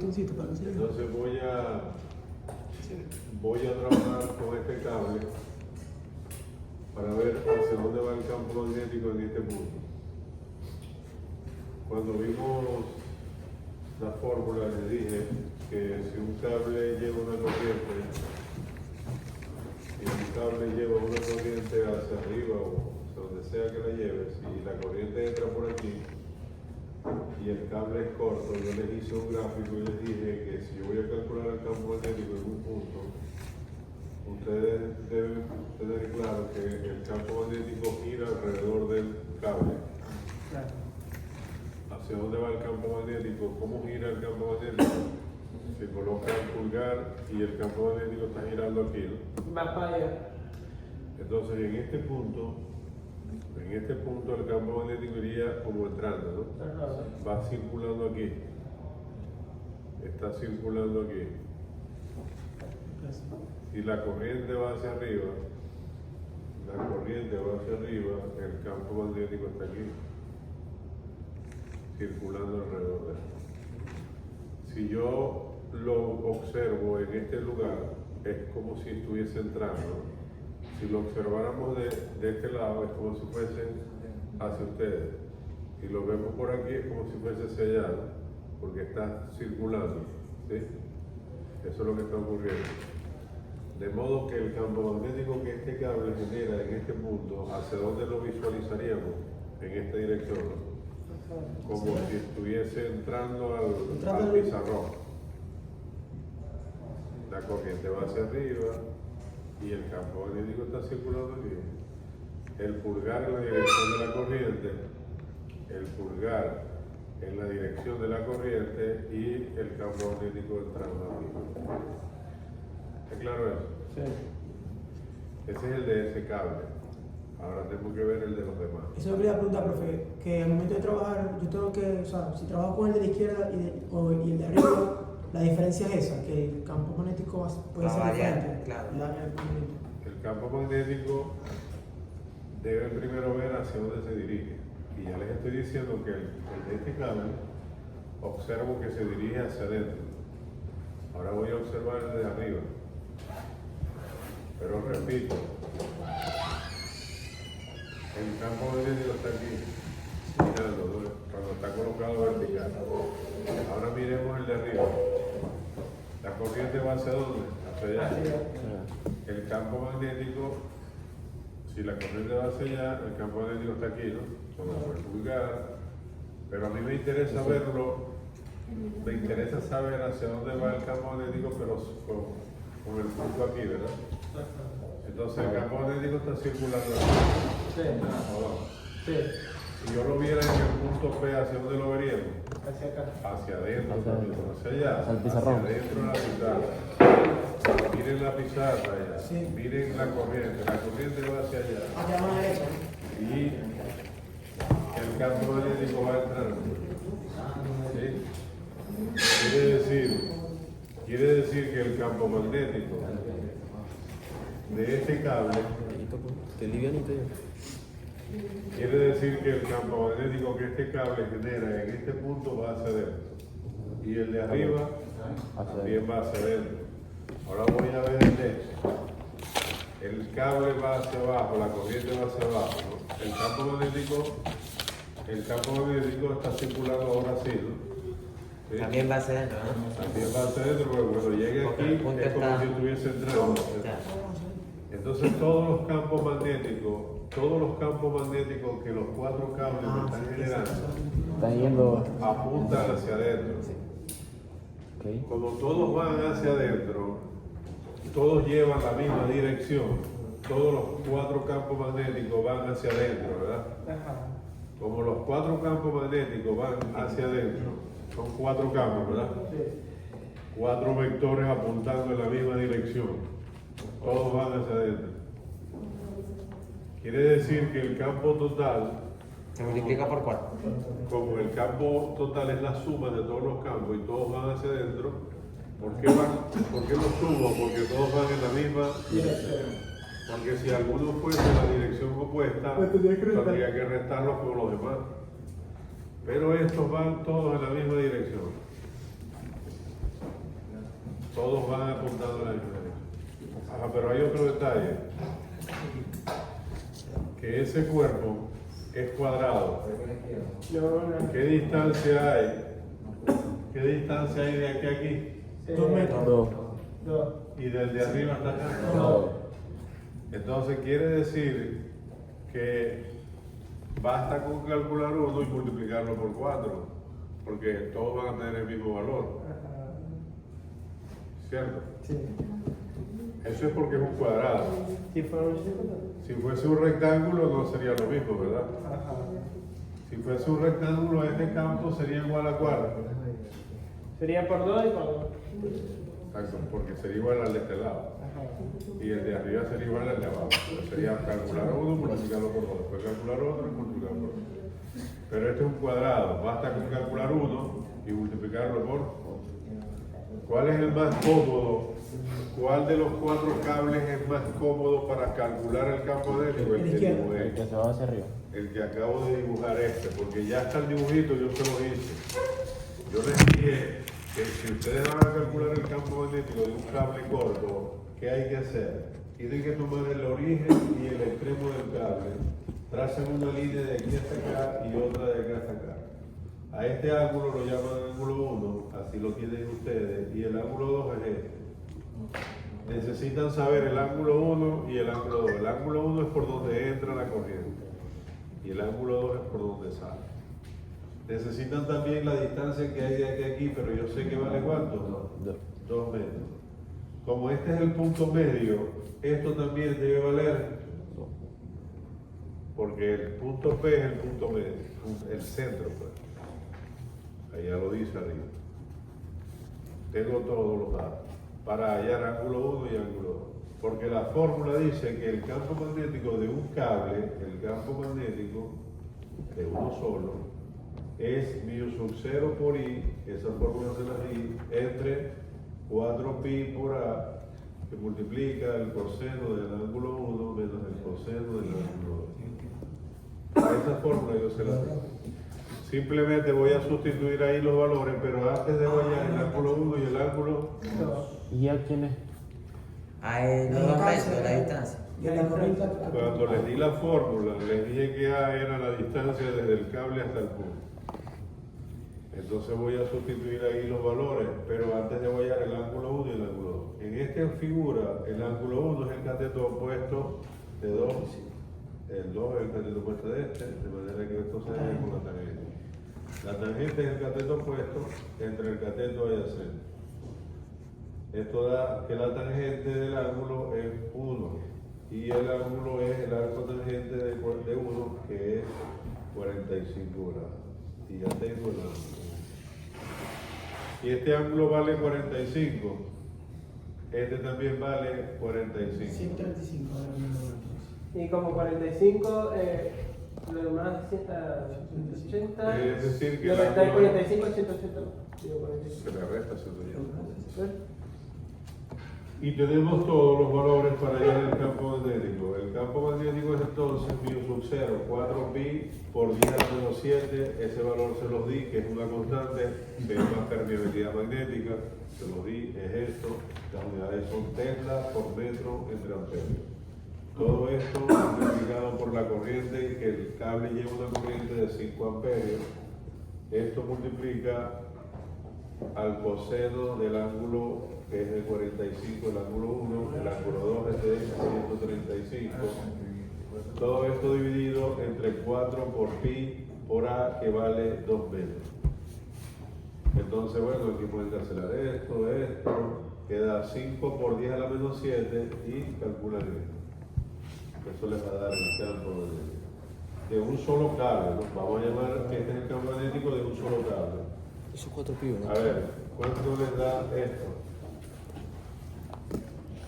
botoncito para que se vea. Entonces voy a trabajar con este cable para ver hacia dónde va el campo magnético en este punto. Cuando vimos la fórmula le dije que si un cable lleva una corriente, si un cable lleva una corriente hacia arriba o donde sea que la lleve, si la corriente entra por aquí y el cable es corto, yo les hice un gráfico y les dije que si yo voy a calcular el campo magnético en un punto, ustedes deben tener claro que el campo magnético gira alrededor del cable. Claro. ¿Hacia dónde va el campo magnético? ¿Cómo gira el campo magnético? Se coloca el pulgar y el campo magnético está girando aquí, ¿no? Va para allá. Entonces en este punto el campo magnético iría como entrando, ¿no? Ajá. Va circulando aquí. Está circulando aquí. Si la corriente va hacia arriba, el campo magnético está aquí, circulando alrededor de él. Si yo lo observo en este lugar, es como si estuviese entrando. Si lo observáramos de este lado, es como si fuese hacia ustedes. Si lo vemos por aquí, es como si fuese hacia allá, ¿no? Porque está circulando, ¿sí? Eso es lo que está ocurriendo. De modo que el campo magnético que este cable genera en este punto, ¿hacia dónde lo visualizaríamos? En esta dirección, ¿no? Como si estuviese entrando al pizarrón. La corriente va hacia arriba y el campo magnético está circulando aquí. El pulgar en la dirección de la corriente, el pulgar en la dirección de la corriente y el campo magnético entrando aquí. ¿Está claro eso? Sí. Ese es el de ese cable. Ahora tenemos que ver el de los demás. Eso yo quería preguntar, profe, que al momento de trabajar, yo tengo que, o sea, si trabajo con el de la izquierda y el de arriba, la diferencia es esa, que el campo magnético puede ser diferente. Claro. El campo magnético debe primero ver hacia dónde se dirige. Y ya les estoy diciendo que el de este cable, observo que se dirige hacia adentro. Ahora voy a observar el de arriba. Pero repito, el campo magnético está aquí, mirando, cuando está colocado vertical. Ahora miremos el de arriba. La corriente va hacia dónde? Hacia allá. El campo magnético, si la corriente va hacia allá, el campo magnético está aquí, ¿no? Como el pulgar. Pero a mí me interesa verlo, me interesa saber hacia dónde va el campo magnético, pero con el punto aquí, ¿verdad? Entonces el campo magnético está circulando aquí. Sí. Sí. Si yo lo viera en el punto P, ¿hacia dónde lo veríamos? Hacia acá. Hacia adentro también, hacia allá, Al pizarrón. hacia adentro de la pizarra. Miren la pizarra allá, Sí. miren la corriente va hacia allá. Hacia la mano derecha. Y el campo magnético va entrando. ¿Sí? Quiere decir que el campo magnético de este cable, Qué livianito ya. quiere decir que el campo magnético que este cable genera en este punto va hacia adentro. Y el de arriba también va hacia adentro. Ahora voy a ver el de el cable va hacia abajo, la corriente va hacia abajo, ¿no? El campo magnético está circulando ahora sí, ¿no? ¿Sí? También va a ser dentro, ¿no? También va hacia adentro, porque cuando llegue Porque aquí el punto es como está- si estuviese entrando. Ya. Entonces todos los campos magnéticos que los cuatro cables me están generando Están yendo. apuntan hacia adentro. Ok. Como todos van hacia adentro, todos llevan la misma dirección. Todos los cuatro campos magnéticos van hacia adentro, ¿verdad? Ajá. Como los cuatro campos magnéticos van hacia adentro, son cuatro campos, ¿verdad? Sí. Cuatro vectores apuntando en la misma dirección. Todos van hacia adentro. Quiere decir que el campo total, Se multiplica por 4. como el campo total es la suma de todos los campos y todos van hacia adentro, ¿por qué lo sumo? Porque todos van en la misma dirección. Porque si alguno fuese en la dirección opuesta, Pues tendría que restar. tendría que restarlos con los demás. Pero estos van todos en la misma dirección. detalle, que ese cuerpo es cuadrado. ¿Qué distancia hay? ¿Qué distancia hay de aquí a aquí? 2 metros. 2. Y del de arriba hasta acá. 2. Entonces quiere decir que basta con calcular 1 y multiplicarlo por 4, porque todos van a tener el mismo valor. ¿Cierto? Sí. Eso es porque es un cuadrado. Si fuera un círculo. Si fuese un rectángulo no sería lo mismo, ¿verdad? Ajá. Si fuese un rectángulo, este campo sería igual a 4. Sería por 2 y por 2. Exacto, porque sería igual al de este lado. Y el de arriba sería igual al de abajo. Entonces sería calcular 1, multiplicarlo por 2. Después calcular otro y multiplicarlo por 2. Pero este es un cuadrado. Basta con calcular 1 y multiplicarlo por 2. ¿Cuál es el más cómodo? ¿Cuál de los 4 cables es más cómodo para calcular el campo magnético? El que dibujé. El que se va hacia arriba. El que acabo de dibujar porque ya está el dibujito, yo se lo hice. Yo les dije que si ustedes van a calcular el campo magnético de un cable corto, ¿qué hay que hacer? Tienen que tomar el origen y el extremo del cable, tracen una línea de aquí hasta acá y otra de acá hasta acá. A este ángulo lo llaman ángulo 1, así lo tienen ustedes, y el ángulo 2 es este. Necesitan saber el ángulo 1 y el ángulo 2. El ángulo 1 es por donde entra la corriente y el ángulo 2 es por donde sale. Necesitan también la distancia que hay de aquí a aquí, pero yo sé que vale ¿cuánto? 2 metros. Como este es el punto medio, esto también debe valer, porque el punto P es el punto medio, el centro, pues. Allá lo dice arriba. Tengo todos los datos para hallar ángulo 1 y ángulo 2. Porque la fórmula dice que el campo magnético de un cable, el campo magnético de uno solo, es μ sub 0 por I, esa fórmula se la di, entre 4pi por A, que multiplica el coseno del ángulo 1 menos el coseno del ángulo 2. A esa fórmula yo se la di. Simplemente voy a sustituir ahí los valores, pero antes de hallar el ángulo 1 y el ángulo 2. ¿Y a quién es? Hay los 2 metros, la distancia. Y a la corriente. Cuando les di la fórmula, les dije que A era la distancia desde el cable hasta el punto. Entonces voy a sustituir ahí los valores, pero antes de hallar el ángulo 1 y el ángulo 2. En esta figura, el ángulo 1 es el cateto opuesto de 2, el 2 es el cateto opuesto de este, de manera que esto se dé con la tangente. La tangente es el cateto opuesto entre el cateto adyacente. Esto da que la tangente del ángulo es 1 y el ángulo es el arco tangente de 1, que es 45 grados. Y ya tengo el ángulo. Y este ángulo vale 45. Este también vale 45. 135 ahora mismo. Y como 45, lo demás 180. Es decir, que lo el que está en ángulo 45, 180. Digo, 45. se le resta 180. ¿Ves? Y tenemos todos los valores para hallar el campo magnético. El campo magnético es entonces μ sub 0, 4pi por 10 a la menos 7. Ese valor se los di, que es una constante, que es más permeabilidad magnética. Se los di, es esto. Las unidades son Tesla por metro entre amperios. Todo esto multiplicado por la corriente, que el cable lleva una corriente de 5 amperios. Esto multiplica al coseno del ángulo que es de 45, el ángulo 1, el ángulo 2 es de 135. Todo esto dividido entre 4 por pi por A, que vale 2 metros. Entonces, bueno, aquí pueden cancelar esto, queda 5 por 10 a la menos 7 y calculan esto. Eso les va a dar el campo de un solo cable, ¿no? Vamos a llamar que este es el campo magnético de un solo cable. Esos 4 pibes, ¿no? A ver, ¿cuánto les da esto?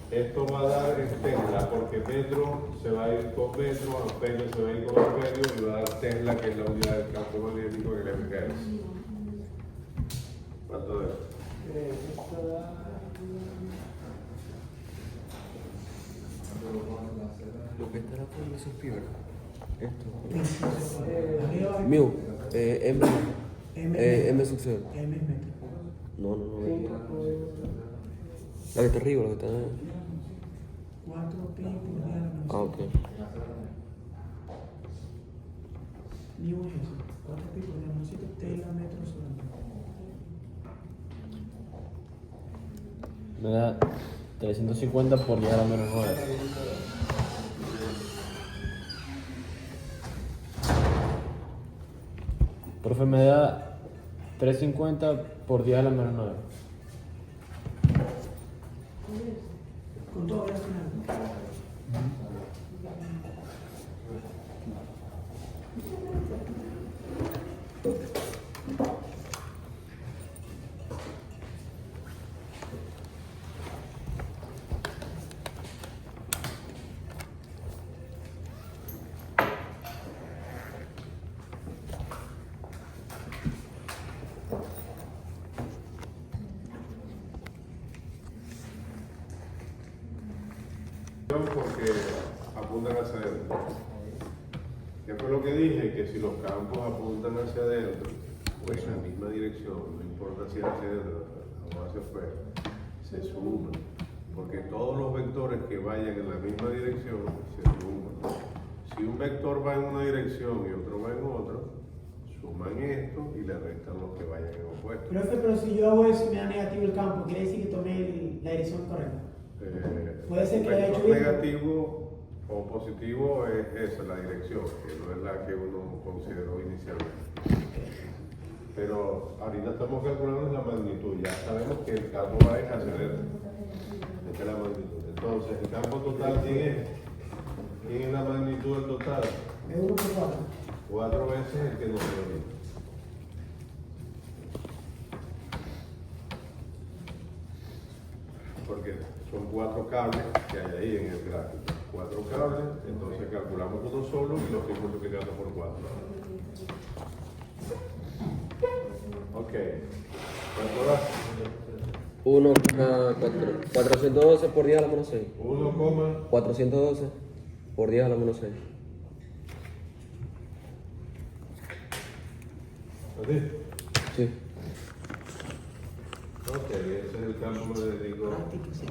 Esto va a dar en Tesla, porque metro se va a ir con metro, amperio se va a ir con amperio y va a dar Tesla, que es la unidad del campo magnético en el MHz. ¿Cuánto es? Esto da. Lo que estará por esos pibes. Esto. Arriba. Mío, M. M. M sub 0. M es metro. No. La que está arriba, la que está. 4 pi por 10 a la menos 7. Ah, ok. Digo eso. 4 pi por 10 a la menos 7 tela metros sobre metro. Me da 350 por 10 a la menos 9. Profe, me da 350 por 10 a la menos 9. Con todo al final. Porque apuntan hacia adentro. ¿Qué fue lo que dije? Que si los campos apuntan hacia adentro, o en la misma dirección, no importa si hacia adentro o hacia afuera, se suman. Porque todos los vectores que vayan en la misma dirección se suman. Si un vector va en una dirección y otro va en otra, suman esto y le restan los que vayan en opuesto. Profe, pero si yo hago eso y me da negativo el campo, ¿quiere decir que tomé la dirección correcta? Puede ser que haya hecho bien. Negativo o positivo es esa, la dirección, que no es la que uno consideró inicialmente. Pero ahorita estamos calculando la magnitud, ya sabemos que el campo va a desacelerar. Esta es la magnitud. Entonces, el campo total, ¿quién es la magnitud del total? Es 1 por 4. 4 veces el que nos dio ahorita. Porque son 4 cables que hay ahí en el gráfico. 4 cables, entonces calculamos uno solo y lo estoy multiplicando por 4. Ok. ¿Cuánto da? 412 por 10 a la menos 6. 1, 412 por 10 a la menos 6. ¿así? Sí. Ok, ese es el campo que le digo. Práctica, sí.